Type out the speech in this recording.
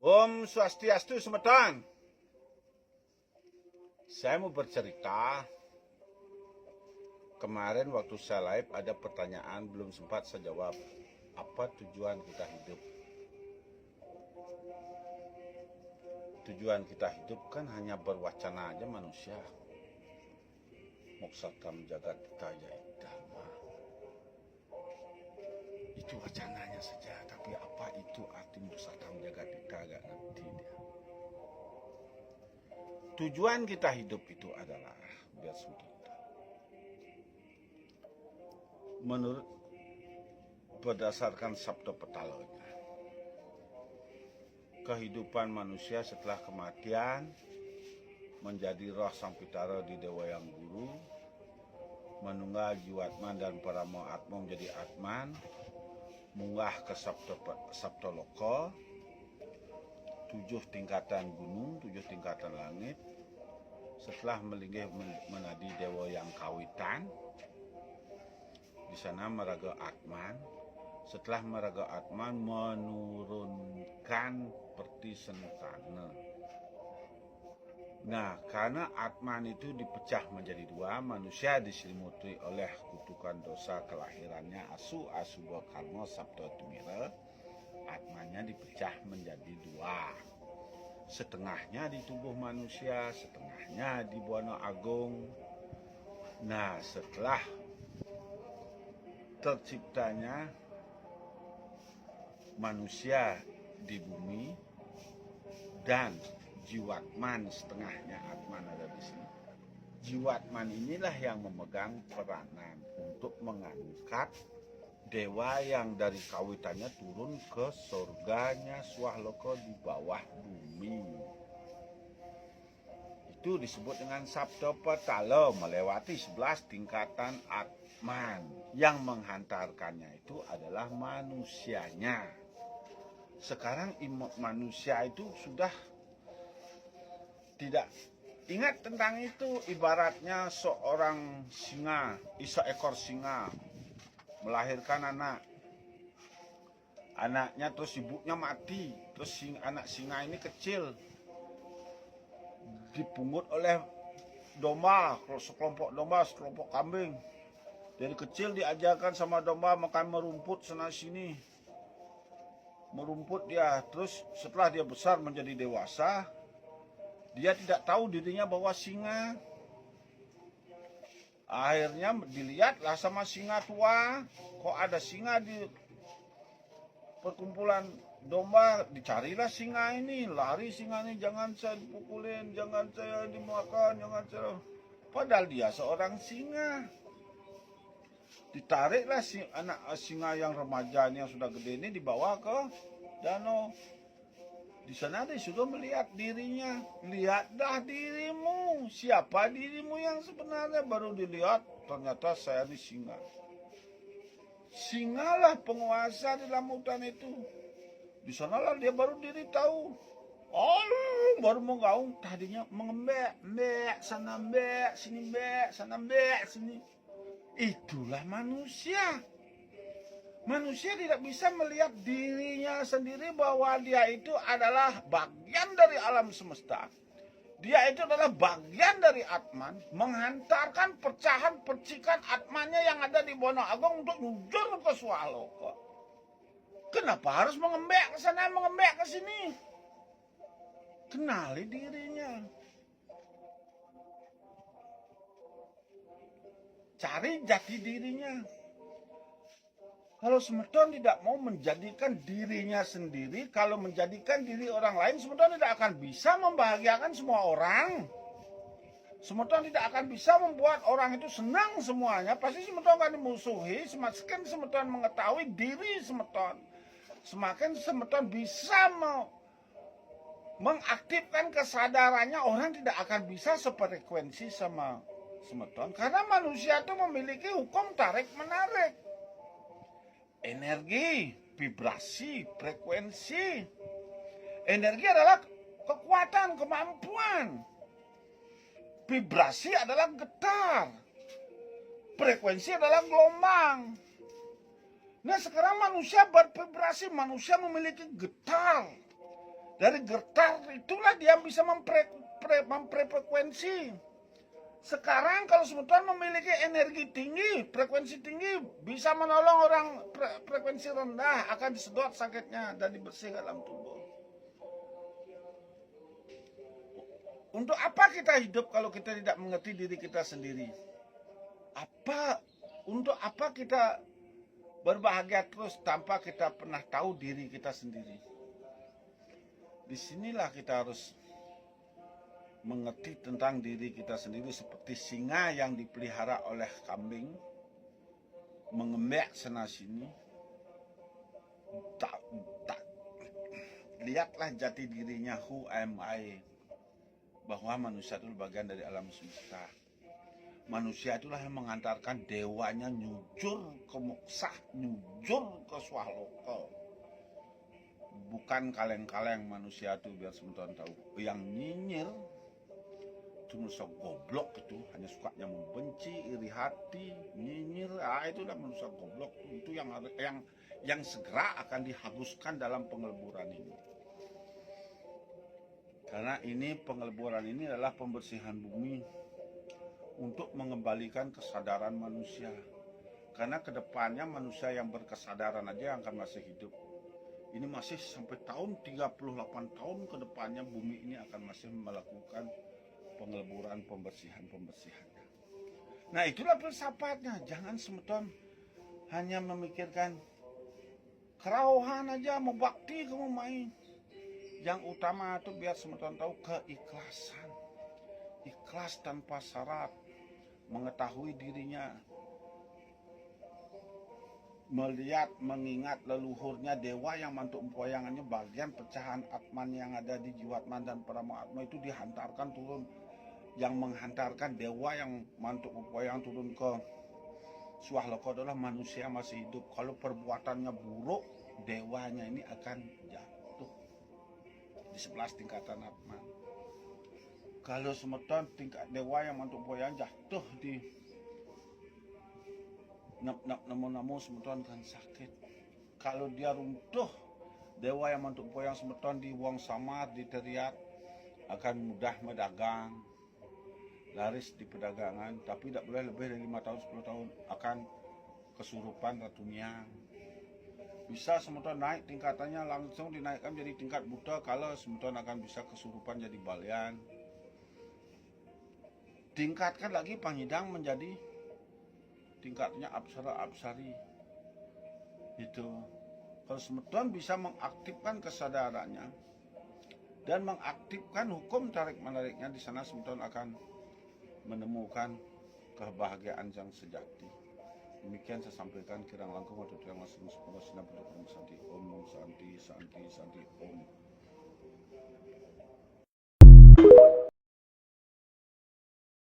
Om Swastiastu semeton. Saya mau bercerita. Kemarin waktu saya live ada pertanyaan belum sempat saya jawab. Apa tujuan kita hidup? Tujuan kita hidup kan hanya berwacana aja manusia. Moksatam jagat taya dhamma. Itu wacananya saja, tapi apa itu arti moksatam jagat gak ngerti dia. Tujuan kita hidup itu adalah biar kita. Menurut berdasarkan Sabda Petalonya, kehidupan manusia setelah kematian menjadi roh sang pitara di Dewa Yang Guru, menunggal jiwatman dan paramo atma menjadi atman, munggah ke Sabda Loko, 7 tingkatan gunung, 7 tingkatan langit. Setelah melinggih menadi Dewa Yang Kawitan, di sana meraga atman. Setelah meraga atman menurunkan perti sentana. Nah, karena atman itu dipecah menjadi 2, manusia diselimuti oleh kutukan dosa kelahirannya asu asuba karma sabda tumira. Atmannya dipecah menjadi 2. Setengahnya di tubuh manusia, setengahnya di Buana Agung. Nah, setelah terciptanya manusia di bumi dan jiwatman, setengahnya atman ada di sini. Jiwatman inilah yang memegang peranan untuk mengangkat dewa yang dari kawitannya turun ke surganya Swahloko di bawah bumi. Itu disebut dengan Sabda Petala, melewati 11 tingkatan atman. Yang menghantarkannya itu adalah manusianya. Sekarang manusia itu sudah tidak ingat tentang itu. Ibaratnya seorang singa, seekor singa melahirkan anak. Anaknya terus ibunya mati. Terus anak singa ini kecil, dipungut oleh domba, sekelompok domba, sekelompok kambing. Dari kecil diajarkan sama domba makan merumput sana sini. Merumput dia. Terus setelah dia besar menjadi dewasa, dia tidak tahu dirinya bahwa singa. Akhirnya dilihatlah sama singa tua. Kok ada singa di perkumpulan domba? Dicarilah singa ini. Lari singa ini, jangan saya dipukulin, jangan saya dimakan, jangan saya. Padahal dia seorang singa. Ditariklah anak singa yang remaja ini yang sudah gede ini dibawa ke danau. Di sana dia sudah melihat dirinya. Lihatlah dirimu. Siapa dirimu yang sebenarnya? Baru dilihat, ternyata saya ini singa. Singalah penguasa di dalam hutan itu. Di sanalah dia baru diri tahu. Oh, baru mau gaung. Tadinya mengembek, mbek, sana mbek, sini mbek, sana mbek, sini. Itulah manusia. Manusia tidak bisa melihat dirinya sendiri bahwa dia itu adalah bagian dari alam semesta. Dia itu adalah bagian dari atman, menghantarkan pecahan percikan atmannya yang ada di Buana Agung untuk jujur ke Swahloko. Kenapa harus mengembek ke sana, mengembek ke sini? Kenali dirinya. Cari jati dirinya. Kalau semeton tidak mau menjadikan dirinya sendiri, kalau menjadikan diri orang lain, semeton tidak akan bisa membahagiakan semua orang. Semeton tidak akan bisa membuat orang itu senang semuanya. Pasti semeton akan dimusuhi. Semakin semeton mengetahui diri semeton, semakin semeton bisa mengaktifkan kesadarannya. Orang tidak akan bisa sefrekuensi sama semeton. Karena manusia itu memiliki hukum tarik-menarik. Energi, vibrasi, frekuensi. Energi adalah kekuatan, kemampuan. Vibrasi adalah getar. Frekuensi adalah gelombang. Nah, sekarang manusia bervibrasi, manusia memiliki getar. Dari getar itulah dia bisa memfrekuensi. Sekarang kalau semeton memiliki energi tinggi, frekuensi tinggi, bisa menolong orang frekuensi rendah, akan disedot sakitnya dan dibersihkan dalam tubuh. Untuk apa kita hidup kalau kita tidak mengerti diri kita sendiri? Untuk apa kita berbahagia terus tanpa kita pernah tahu diri kita sendiri? Disinilah kita harus mengerti tentang diri kita sendiri, seperti singa yang dipelihara oleh kambing, mengembek sana sini. Lihatlah jati dirinya, who am I, bahwa manusia itu bagian dari alam semesta. Manusia itulah yang mengantarkan dewanya nyujur ke moksa, nyujur ke swahloka. Bukan kaleng-kaleng manusia itu, biar semeton tahu. Yang nyinyir itu manusia goblok, itu hanya sukanya membenci, iri hati, nyinyir. Itu udah manusia goblok. Itu yang segera akan dihapuskan dalam pengeleburan ini. Karena ini pengeleburan ini adalah pembersihan bumi untuk mengembalikan kesadaran manusia. Karena kedepannya manusia yang berkesadaran aja yang akan masih hidup. Ini masih sampai tahun 38 tahun ke depannya bumi ini akan masih melakukan pengeleburan, pembersihannya. Nah, itulah filsafatnya. Jangan semeton hanya memikirkan kerauhan aja, mau bakti kamu main. Yang utama itu biar semeton tahu keikhlasan. Ikhlas tanpa syarat, mengetahui dirinya, melihat, mengingat leluhurnya dewa yang mantuk empoyangannya, bagian pecahan atman yang ada di jiwatman dan paramatma itu dihantarkan turun. Yang menghantarkan dewa yang mantuk empoyangan turun ke swahloka adalah manusia masih hidup. Kalau perbuatannya buruk, dewanya ini akan jatuh di 11 tingkatan atman. Kalau semeton tingkat dewa yang mantuk empoyangan jatuh di namo semeton kan sakit. Kalau dia runtuh, dewa yang mantuk empoyang semeton di wong samar, di teriak, akan mudah mendagang, laris di perdagangan, tapi tidak boleh lebih dari 5 tahun 10 tahun akan kesurupan ratunya. Bisa semeton naik tingkatannya, langsung dinaikkan jadi tingkat Buddha. Kalau semeton akan bisa kesurupan jadi balian. Tingkatkan lagi pangidang menjadi tingkatnya apsara-apsari. Itu kalau semeton bisa mengaktifkan kesadarannya dan mengaktifkan hukum tarik-menariknya, di sana semeton akan menemukan kebahagiaan yang sejati. Demikian saya sampaikan, kirang langkung atau kirang masing semoga sinar penduduk Om Santi, Om Santi, Santi, Santi, Om.